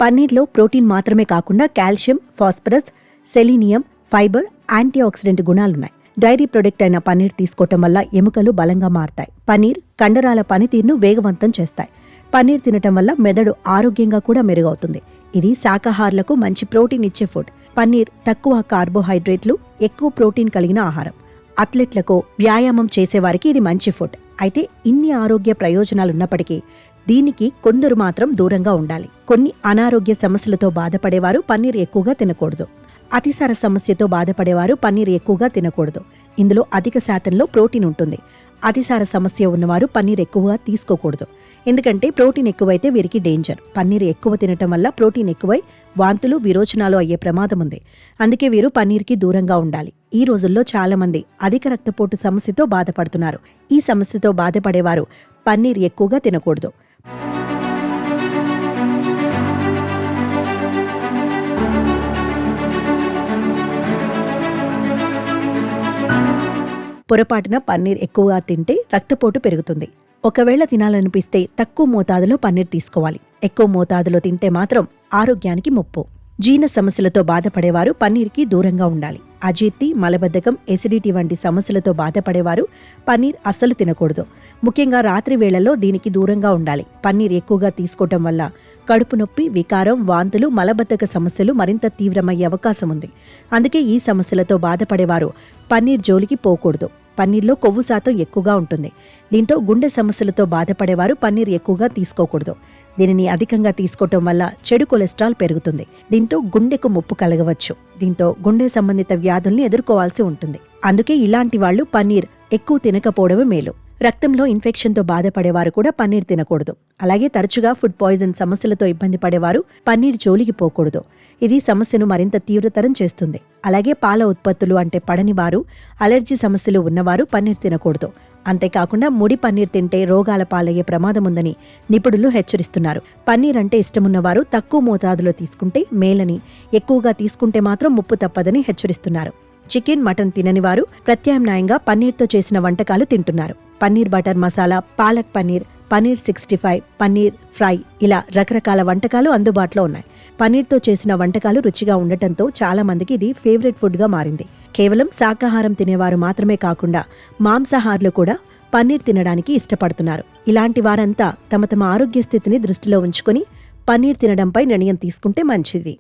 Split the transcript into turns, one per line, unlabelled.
పన్నీర్లో protein మాత్రమే కాకుండా calcium, phosphorus, selenium, fibre, antioxidant గుణాలున్నాయి. డైరీ ప్రొడక్ట్ అయిన పన్నీర్ తీసుకోవటం వల్ల ఎముకలు బలంగా మారతాయి. పన్నీర్ కండరాల పనితీరును వేగవంతం చేస్తాయి. పన్నీర్ తినటం వల్ల మెదడు ఆరోగ్యంగా కూడా మెరుగవుతుంది. ఇది శాకాహారులకు మంచి ప్రోటీన్ ఇచ్చే ఫుడ్. పన్నీర్ తక్కువ కార్బోహైడ్రేట్లు, ఎక్కువ ప్రోటీన్ కలిగిన ఆహారం. అథ్లెట్లకు, వ్యాయామం చేసేవారికి ఇది మంచి ఫుడ్. అయితే ఇన్ని ఆరోగ్య ప్రయోజనాలున్నప్పటికీ దీనికి కొందరు మాత్రం దూరంగా ఉండాలి. కొన్ని అనారోగ్య సమస్యలతో బాధపడేవారు పన్నీర్ ఎక్కువగా తినకూడదు. అతిసార సమస్యతో బాధపడేవారు పన్నీర్ ఎక్కువగా తినకూడదు. ఇందులో అధిక శాతంలో ప్రోటీన్ ఉంటుంది. అతిసార సమస్య ఉన్నవారు పన్నీర్ ఎక్కువగా తీసుకోకూడదు. ఎందుకంటే ప్రోటీన్ ఎక్కువైతే వీరికి డేంజర్. పన్నీర్ ఎక్కువ తినటం వల్ల ప్రోటీన్ ఎక్కువై వాంతులు, విరోచనాలు అయ్యే ప్రమాదం ఉంది. అందుకే వీరు పన్నీర్కి దూరంగా ఉండాలి. ఈ రోజుల్లో చాలా మంది అధిక రక్తపోటు సమస్యతో బాధపడుతున్నారు. ఈ సమస్యతో బాధపడేవారు పన్నీర్ ఎక్కువగా తినకూడదు. పొరపాటున పన్నీర్ ఎక్కువగా తింటే రక్తపోటు పెరుగుతుంది. ఒకవేళ తినాలనిపిస్తే తక్కువ మోతాదులో పన్నీర్ తీసుకోవాలి. ఎక్కువ మోతాదులో తింటే మాత్రం ఆరోగ్యానికి ముప్పు. జీర్ణ సమస్యలతో బాధపడేవారు పన్నీర్కి దూరంగా ఉండాలి. అజీర్తి, మలబద్ధకం, ఎసిడిటీ వంటి సమస్యలతో బాధపడేవారు పన్నీర్ అస్సలు తినకూడదు. ముఖ్యంగా రాత్రి వేళల్లో దీనికి దూరంగా ఉండాలి. పన్నీర్ ఎక్కువగా తీసుకోవటం వల్ల కడుపు నొప్పి, వికారం, వాంతులు, మలబద్ధక సమస్యలు మరింత తీవ్రమయ్యే అవకాశం ఉంది. అందుకే ఈ సమస్యలతో బాధపడేవారు పన్నీర్ జోలికి పోకూడదు. పన్నీర్లో కొవ్వు శాతం ఎక్కువగా ఉంటుంది. దీంతో గుండె సమస్యలతో బాధపడేవారు పన్నీర్ ఎక్కువగా తీసుకోకూడదు. దీనిని అధికంగా తీసుకోవటం వల్ల చెడు కొలెస్ట్రాల్ పెరుగుతుంది. దీంతో గుండెకు ముప్పు కలగవచ్చు. దీంతో గుండె సంబంధిత వ్యాధుల్ని ఎదుర్కోవాల్సి ఉంటుంది. అందుకే ఇలాంటి వాళ్లు పన్నీర్ ఎక్కువ తినకపోవడమే మేలు. రక్తంలో ఇన్ఫెక్షన్తో బాధపడేవారు కూడా పన్నీర్ తినకూడదు. అలాగే తరచుగా ఫుడ్ పాయిజన్ సమస్యలతో ఇబ్బంది పడేవారు పన్నీర్ జోలికి పోకూడదు. ఇది సమస్యను మరింత తీవ్రతరం చేస్తుంది. అలాగే పాల ఉత్పత్తులు అంటే పడని వారు, అలర్జీ సమస్యలు ఉన్నవారు పన్నీర్ తినకూడదు. అంతేకాకుండా ముడి పన్నీర్ తింటే రోగాల పాలయ్యే ప్రమాదం ఉందని నిపుణులు హెచ్చరిస్తున్నారు. పన్నీర్ అంటే ఇష్టమున్నవారు తక్కువ మోతాదులో తీసుకుంటే మేలని, ఎక్కువగా తీసుకుంటే మాత్రం ముప్పు తప్పదని హెచ్చరిస్తున్నారు. చికెన్, మటన్ తినని వారు ప్రత్యామ్నాయంగా పన్నీర్తో చేసిన వంటకాలు తింటున్నారు. పన్నీర్ బటర్ మసాలా, పాలక్ పన్నీర్, పన్నీర్ 65, పన్నీర్ ఫ్రై ఇలా రకరకాల వంటకాలు అందుబాటులో ఉన్నాయి. పన్నీర్తో చేసిన వంటకాలు రుచిగా ఉండటంతో చాలా మందికి ఇది ఫేవరెట్ ఫుడ్గా మారింది. కేవలం శాకాహారం తినేవారు మాత్రమే కాకుండా మాంసాహారులు కూడా పన్నీర్ తినడానికి ఇష్టపడుతున్నారు. ఇలాంటి వారంతా తమ ఆరోగ్య స్థితిని దృష్టిలో ఉంచుకొని పన్నీర్ తినడంపై నిర్ణయం తీసుకుంటే మంచిది.